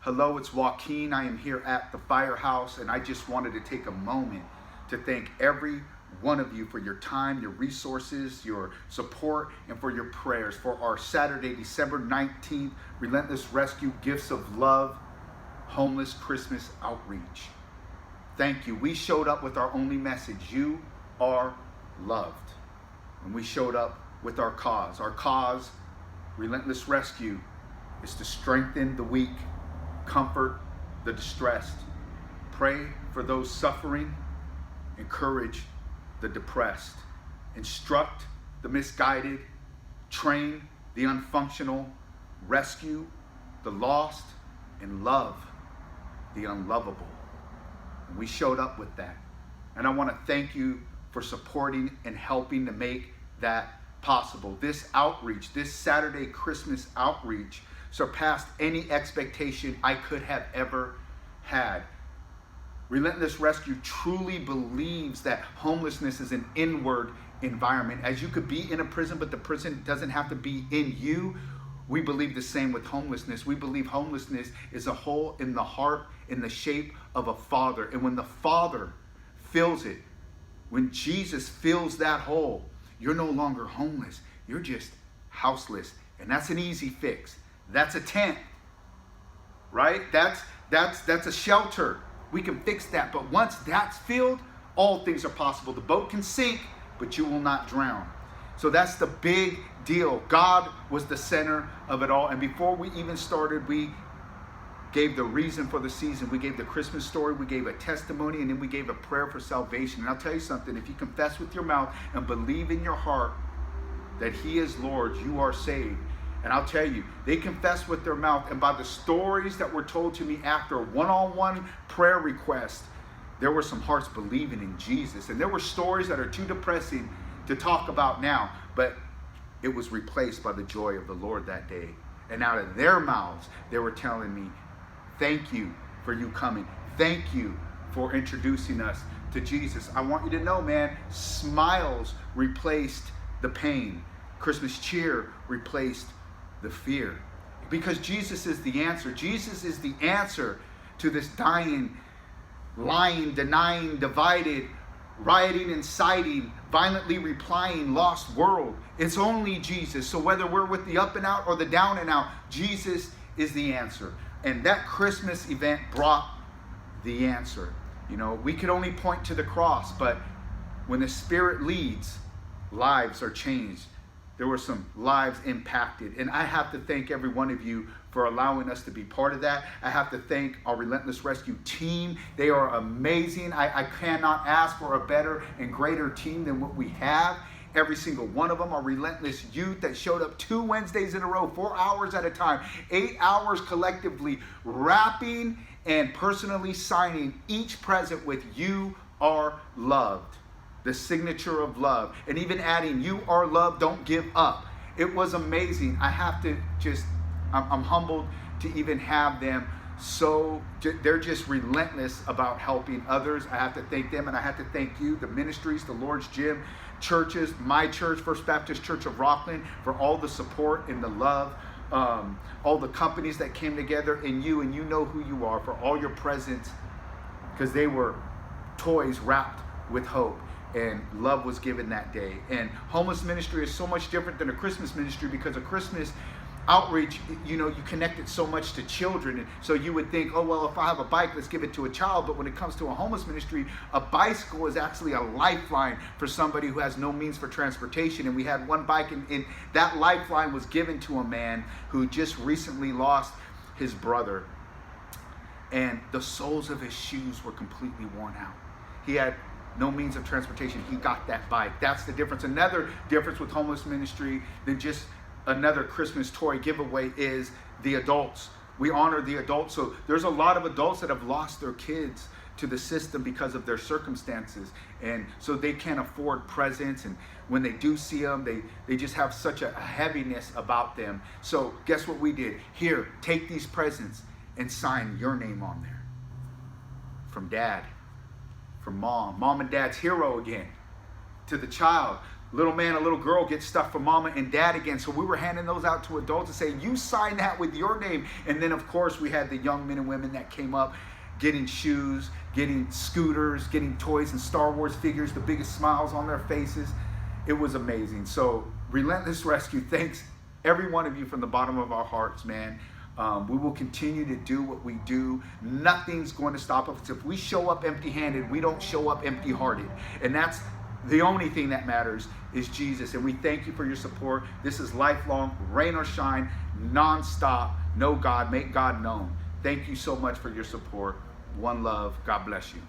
Hello, it's Joaquin. I am here at the firehouse, and I just wanted to take a moment to thank every one of you for your time, your resources, your support, and for your prayers for our Saturday, December 19th, Relentless Rescue Gifts of Love Homeless Christmas Outreach. Thank you. We showed up with our only message: you are loved. And we showed up with our cause. Our cause, Relentless Rescue, is to strengthen the weak, comfort the distressed, pray for those suffering, encourage the depressed, instruct the misguided, train the unfunctional, rescue the lost, and love the unlovable. And we showed up with that. And I want to thank you for supporting and helping to make that possible. This outreach, this Saturday Christmas outreach, surpassed any expectation I could have ever had. Relentless Rescue truly believes that homelessness is an inward environment. As you could be in a prison, but the prison doesn't have to be in you. We believe the same with homelessness. We believe homelessness is a hole in the heart in the shape of a father. And when the Father fills it, when Jesus fills that hole, you're no longer homeless. You're just houseless. And that's an easy fix. That's a tent, right? That's a shelter. We can fix that. But once that's filled, all things are possible. The boat can sink, but you will not drown. So that's the big deal. God was the center of it all. And before we even started, we gave the reason for the season. We gave the Christmas story. We gave a testimony. And then we gave a prayer for salvation. And I'll tell you something. If you confess with your mouth and believe in your heart that He is Lord, you are saved. And I'll tell you, they confessed with their mouth. And by the stories that were told to me after one-on-one prayer request, there were some hearts believing in Jesus. And there were stories that are too depressing to talk about now. But it was replaced by the joy of the Lord that day. And out of their mouths, they were telling me, thank you for you coming. Thank you for introducing us to Jesus. I want you to know, man, smiles replaced the pain. Christmas cheer replaced the fear. Because Jesus is the answer. Jesus is the answer to this dying, lying, denying, divided, rioting, inciting, violently replying, lost world. It's only Jesus. So whether we're with the up and out or the down and out, Jesus is the answer. And that Christmas event brought the answer. You know, we could only point to the cross, but when the Spirit leads, lives are changed. There were some lives impacted. And I have to thank every one of you for allowing us to be part of that. I have to thank our Relentless Rescue team. They are amazing. I cannot ask for a better and greater team than what we have. Every single one of them are relentless youth that showed up 2 Wednesdays in a row, 4 hours at a time, 8 hours collectively, wrapping and personally signing each present with "You are loved," the signature of love, and even adding "You are loved, don't give up." It was amazing. I have to just, I'm humbled to even have them. So they're just relentless about helping others. I have to thank them, and I have to thank you, the ministries, the Lord's Gym, churches, my church, First Baptist Church of Rockland, for all the support and the love. All the companies that came together, and you know who you are, for all your presents, because they were toys wrapped with hope. And love was given that day. And homeless ministry is so much different than a Christmas ministry, because a Christmas outreach, you know, you connect it so much to children. And so you would think, oh, well, if I have a bike, let's give it to a child. But when it comes to a homeless ministry, a bicycle is actually a lifeline for somebody who has no means for transportation. And we had one bike, and that lifeline was given to a man who just recently lost his brother. And the soles of his shoes were completely worn out. He had no means of transportation. He got that bike. That's the difference. Another difference with homeless ministry than just another Christmas toy giveaway is the adults. We honor the adults. So there's a lot of adults that have lost their kids to the system because of their circumstances. And so they can't afford presents. And when they do see them, they just have such a heaviness about them. So guess what we did? Here, take these presents and sign your name on there. From Dad, from Mom and Dad's hero again, to the child, little man, a little girl gets stuff from mama and dad again. So we were handing those out to adults and saying, you sign that with your name. And then of course we had the young men and women that came up getting shoes, getting scooters, getting toys and Star Wars figures, the biggest smiles on their faces. It was amazing. So Relentless Rescue, thanks every one of you from the bottom of our hearts, man. We will continue to do what we do. Nothing's going to stop us. If we show up empty-handed, we don't show up empty-hearted. And that's the only thing that matters is Jesus. And we thank you for your support. This is lifelong, rain or shine, nonstop. Know God, make God known. Thank you so much for your support. One love. God bless you.